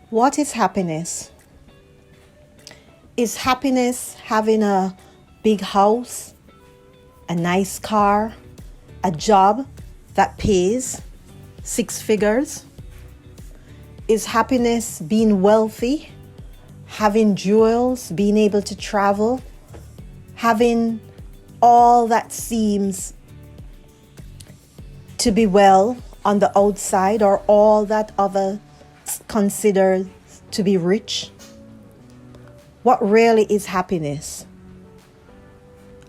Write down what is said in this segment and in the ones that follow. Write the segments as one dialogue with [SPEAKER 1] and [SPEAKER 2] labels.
[SPEAKER 1] What is happiness? Is happiness having a big house, a nice car, a job that pays 6 figures? Is happiness being wealthy, having jewels, being able to travel, having all that seems to be well on the outside, or all that others consider to be rich? What really is happiness?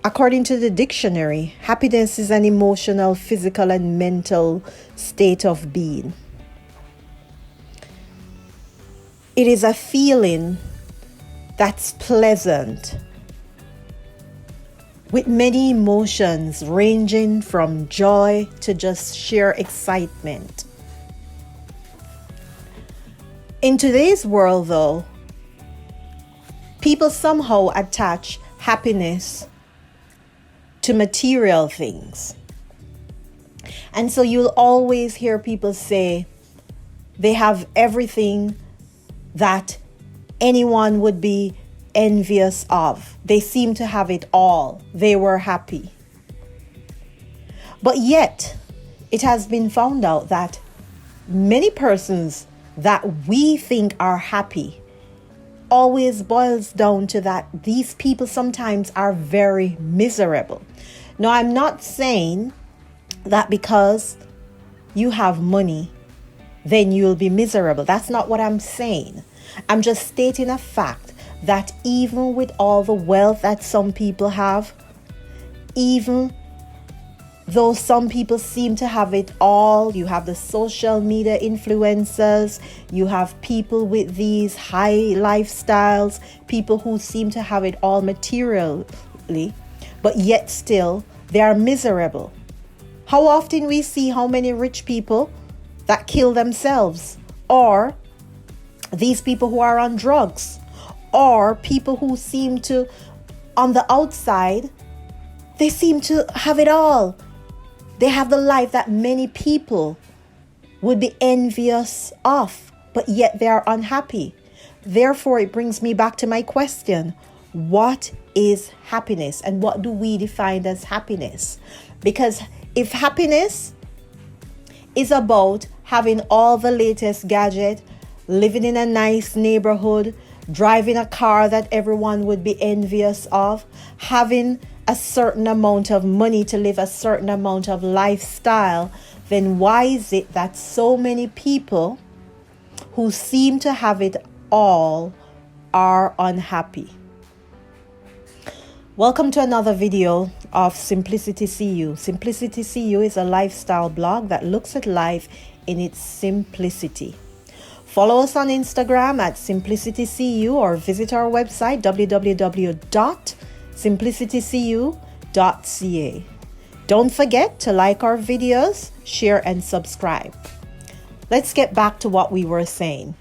[SPEAKER 1] According to the dictionary, happiness is an emotional, physical, and mental state of being. It is a feeling that's pleasant, with many emotions ranging from joy to just sheer excitement. In today's world, though, people somehow attach happiness to material things. And so you'll always hear people say they have everything that anyone would be envious of. They seem to have it all. They were happy. But yet, it has been found out that many persons that we think are happy always boils down to that these people sometimes are very miserable. Now, I'm not saying that because you have money, then you'll be miserable. That's not what I'm saying. I'm just stating a fact that even with all the wealth that some people have, even though some people seem to have it all, you have the social media influencers, you have people with these high lifestyles, people who seem to have it all materially, but yet still they are miserable. How often we see how many rich people that kill themselves, or these people who are on drugs, or people who seem to, on the outside, they seem to have it all. They have the life that many people would be envious of, but yet they are unhappy. Therefore, it brings me back to my question: what is happiness, and what do we define as happiness? Because if happiness is about having all the latest gadget, living in a nice neighborhood, driving a car that everyone would be envious of, having a certain amount of money to live a certain amount of lifestyle, then why is it that so many people who seem to have it all are unhappy? Welcome to another video of Simplicity CU. Simplicity CU is a lifestyle blog that looks at life in its simplicity. Follow us on Instagram at SimplicityCU, or visit our website www.simplicitycu.ca. Don't forget to like our videos, share, and subscribe. Let's get back to what we were saying.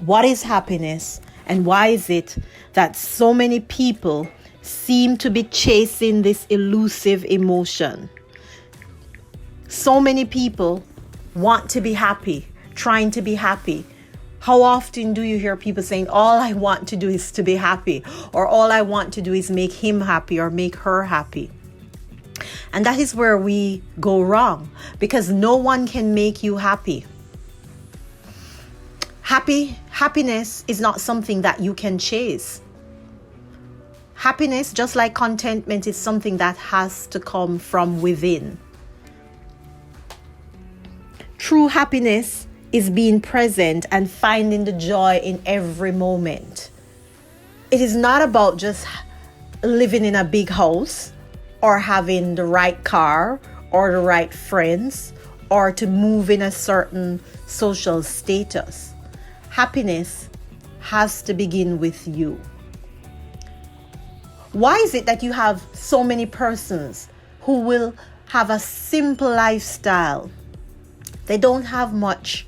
[SPEAKER 1] What is happiness, and why is it that so many people seem to be chasing this elusive emotion? So many people want to be happy, trying to be happy. How often do you hear people saying, all I want to do is to be happy, or all I want to do is make him happy or make her happy? And that is where we go wrong, because no one can make you happy. Happiness is not something that you can chase. Happiness, just like contentment, is something that has to come from within. True happiness is being present and finding the joy in every moment. It is not about just living in a big house, or having the right car, or the right friends, or to move in a certain social status. Happiness has to begin with you. Why is it that you have so many persons who will have a simple lifestyle? They don't have much,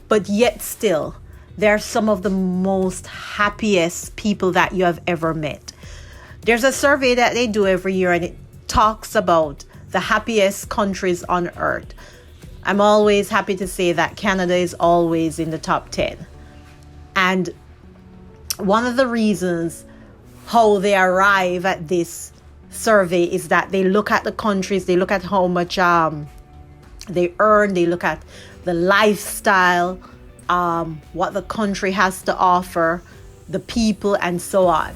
[SPEAKER 1] but yet still, they're some of the most happiest people that you have ever met. There's a survey that they do every year, and it talks about the happiest countries on earth. I'm always happy to say that Canada is always in the top 10. And one of the reasons how they arrive at this survey is that they look at the countries, they look at how much they earn, they look at the lifestyle, what the country has to offer, the people, and so on.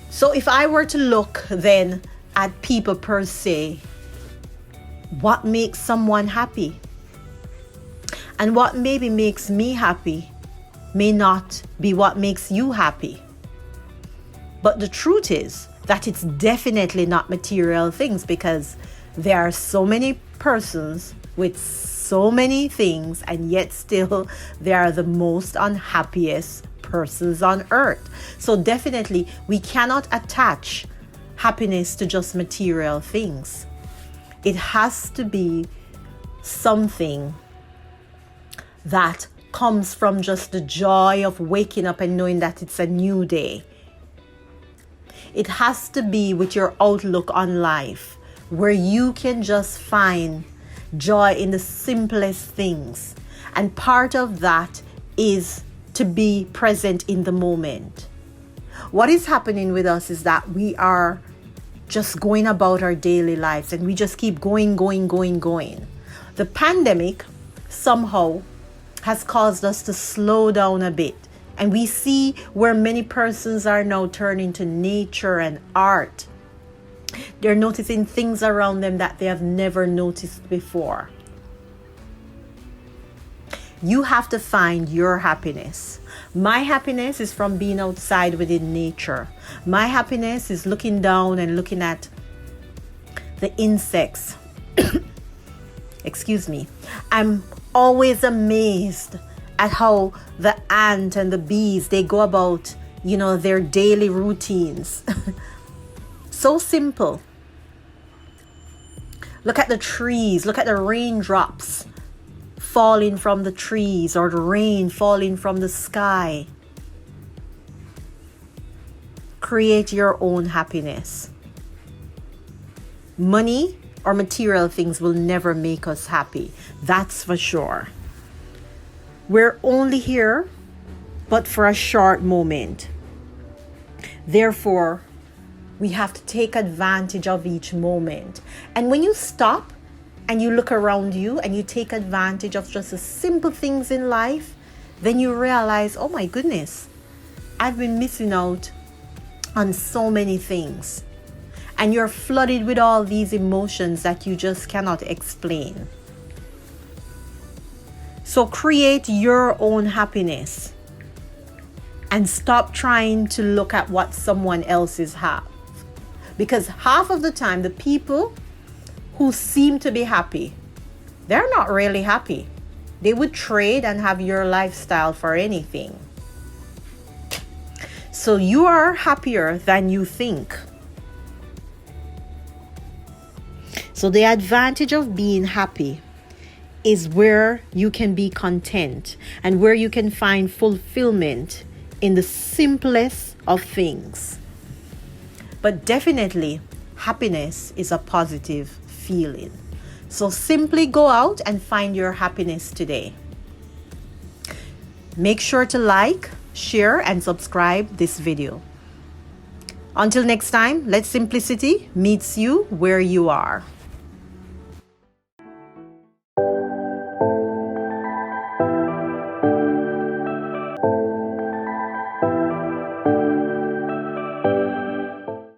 [SPEAKER 1] So if I were to look then at people per se, what makes someone happy? And what maybe makes me happy may not be what makes you happy. But the truth is that it's definitely not material things, because there are so many persons with so many things, and yet still they are the most unhappiest persons on earth. So definitely we cannot attach happiness to just material things. It has to be something that comes from just the joy of waking up and knowing that it's a new day. It has to be with your outlook on life, where you can just find joy in the simplest things. And part of that is to be present in the moment. What is happening with us is that we are just going about our daily lives, and we just keep going. The pandemic somehow has caused us to slow down a bit. And we see where many persons are now turning to nature and art. They're noticing things around them that they have never noticed before. You have to find your happiness. My happiness is from being outside within nature. My happiness is looking down and looking at the insects. Excuse me. I'm always amazed at how the ant and the bees, they go about, their daily routines. So simple. Look at the trees, look at the raindrops falling from the trees, or the rain falling from the sky. Create your own happiness. Money or material things will never make us happy. That's for sure. We're only here but for a short moment. Therefore, we have to take advantage of each moment. And when you stop and you look around you and you take advantage of just the simple things in life, then you realize, oh my goodness, I've been missing out on so many things. And you're flooded with all these emotions that you just cannot explain. So create your own happiness and stop trying to look at what someone else's have. Because half of the time, the people who seem to be happy, they're not really happy. They would trade and have your lifestyle for anything. So you are happier than you think. So the advantage of being happy is where you can be content and where you can find fulfillment in the simplest of things. But definitely, happiness is a positive feeling. So simply go out and find your happiness today. Make sure to like, share, and subscribe this video. Until next time, let simplicity meets you where you are.